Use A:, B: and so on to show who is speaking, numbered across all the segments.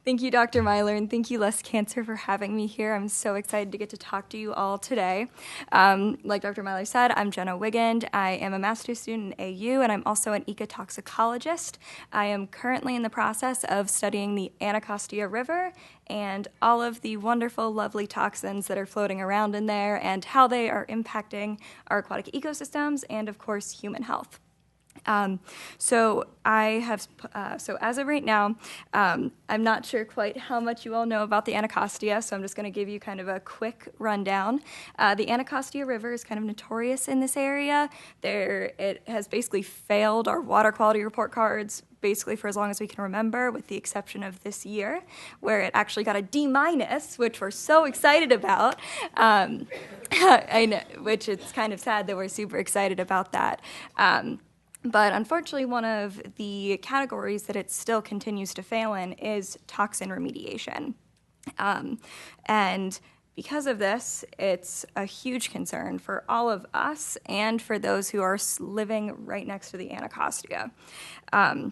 A: Thank you, Dr. Myler, and thank you, Less Cancer, for having me here. I'm so excited to get to talk to you all today. Like Dr. Myler said, I'm Jenna Wiegand. I am a master's student in AU, and I'm also an ecotoxicologist. I am currently in the process of studying the Anacostia River and all of the wonderful, lovely toxins that are floating around in there and how they are impacting our aquatic ecosystems and, of course, human health. So as of right now, I'm not sure quite how much you all know about the Anacostia, so I'm just going to give you kind of a quick rundown. The Anacostia River is kind of notorious in this area. It has basically failed our water quality report cards basically for as long as we can remember, with the exception of this year, where it actually got a D-, which we're so excited about. I know, which it's kind of sad that we're super excited about that. But unfortunately, one of the categories that it still continues to fail in is toxin remediation. And because of this, it's a huge concern for all of us and for those who are living right next to the Anacostia. The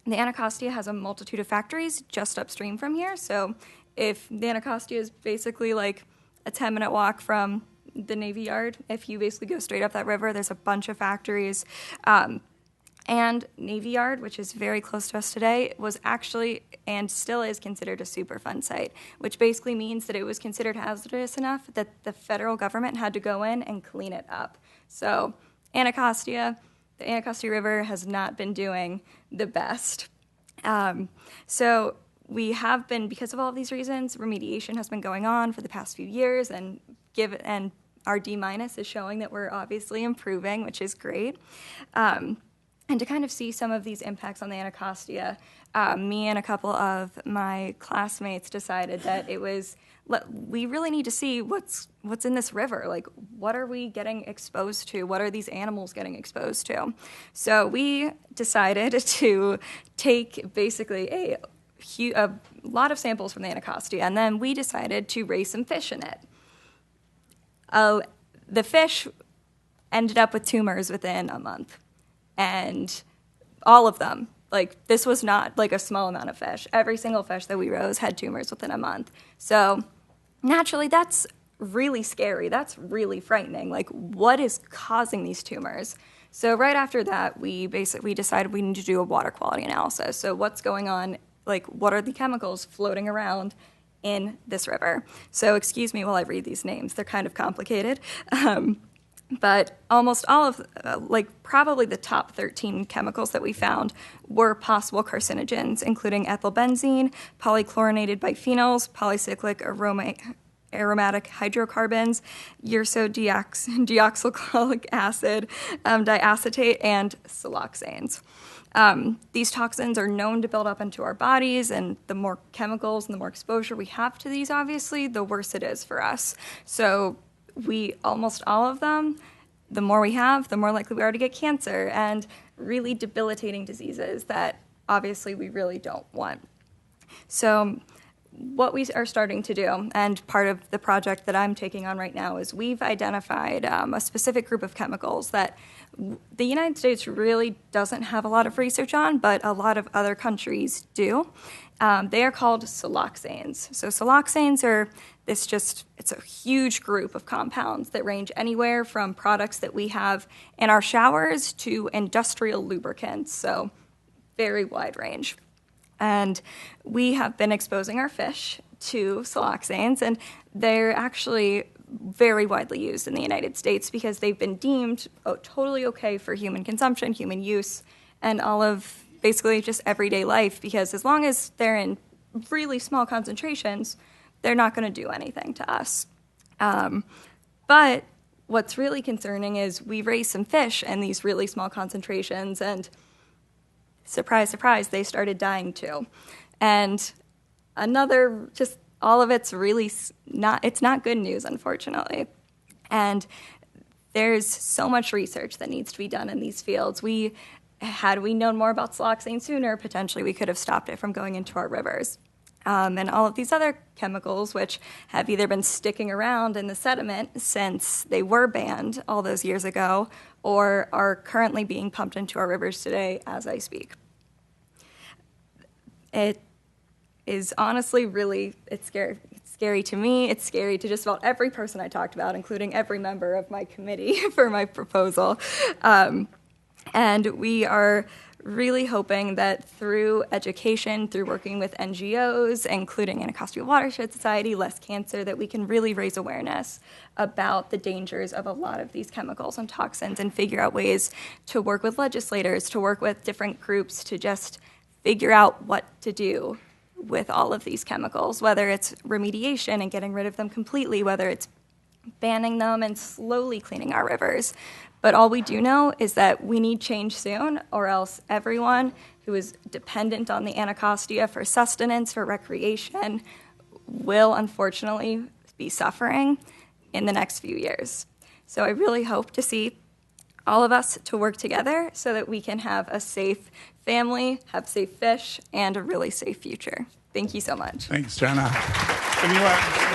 A: Anacostia has a multitude of factories just upstream from here. So if the Anacostia is basically like a 10-minute walk from the Navy Yard, if you basically go straight up that river, there's a bunch of factories. And Navy Yard, which is very close to us today, was actually and still is considered a Superfund site, which basically means that it was considered hazardous enough that the federal government had to go in and clean it up. So the Anacostia River has not been doing the best. So we have been, because of all of these reasons, remediation has been going on for the past few years, and our D- is showing that we're obviously improving, which is great. And to kind of see some of these impacts on the Anacostia, me and a couple of my classmates decided that we really need to see what's in this river. Like, what are we getting exposed to? What are these animals getting exposed to? So we decided to take basically a lot of samples from the Anacostia, and then we decided to raise some fish in it. The fish ended up with tumors within a month. And all of them, like, this was not like a small amount of fish. Every single fish that we rose had tumors within a month. So naturally, that's really scary. That's really frightening. Like, what is causing these tumors? So right after that, we decided we need to do a water quality analysis. So what's going on? Like, what are the chemicals floating around in this river? So excuse me while I read these names. They're kind of complicated. But almost all of, probably the top 13 chemicals that we found were possible carcinogens, including ethylbenzene, polychlorinated biphenyls, polycyclic aromatic hydrocarbons, ursodeoxycholic acid, diacetate, and siloxanes. These toxins are known to build up into our bodies, and the more chemicals and the more exposure we have to these, obviously, the worse it is for us. So almost all of them, the more we have, the more likely we are to get cancer and really debilitating diseases that obviously we really don't want. So what we are starting to do, and part of the project that I'm taking on right now, is we've identified a specific group of chemicals that the United States really doesn't have a lot of research on, but a lot of other countries do. They are called siloxanes. So siloxanes it's a huge group of compounds that range anywhere from products that we have in our showers to industrial lubricants, so very wide range. And we have been exposing our fish to siloxanes, and they're actually very widely used in the United States because they've been deemed totally okay for human consumption, human use, and all of basically just everyday life, because as long as they're in really small concentrations, they're not going to do anything to us. But what's really concerning is we raised some fish in these really small concentrations, and surprise, surprise, they started dying too. And all of it's really it's not good news, unfortunately. And there's so much research that needs to be done in these fields. Had we known more about siloxane sooner, potentially we could have stopped it from going into our rivers. And all of these other chemicals, which have either been sticking around in the sediment since they were banned all those years ago, or are currently being pumped into our rivers today as I speak. is honestly really, it's scary. It's scary to me. It's scary to just about every person I talked about, including every member of my committee for my proposal. And we are really hoping that through education, through working with NGOs, including Anacostia Watershed Society, Less Cancer, that we can really raise awareness about the dangers of a lot of these chemicals and toxins and figure out ways to work with legislators, to work with different groups to just figure out what to do with all of these chemicals, whether it's remediation and getting rid of them completely, whether it's banning them and slowly cleaning our rivers. But all we do know is that we need change soon, or else everyone who is dependent on the Anacostia for sustenance, for recreation, will unfortunately be suffering in the next few years. So I really hope to see all of us to work together so that we can have a safe family, have safe fish, and a really safe future. Thank you so much.
B: Thanks, Jenna. And you know what?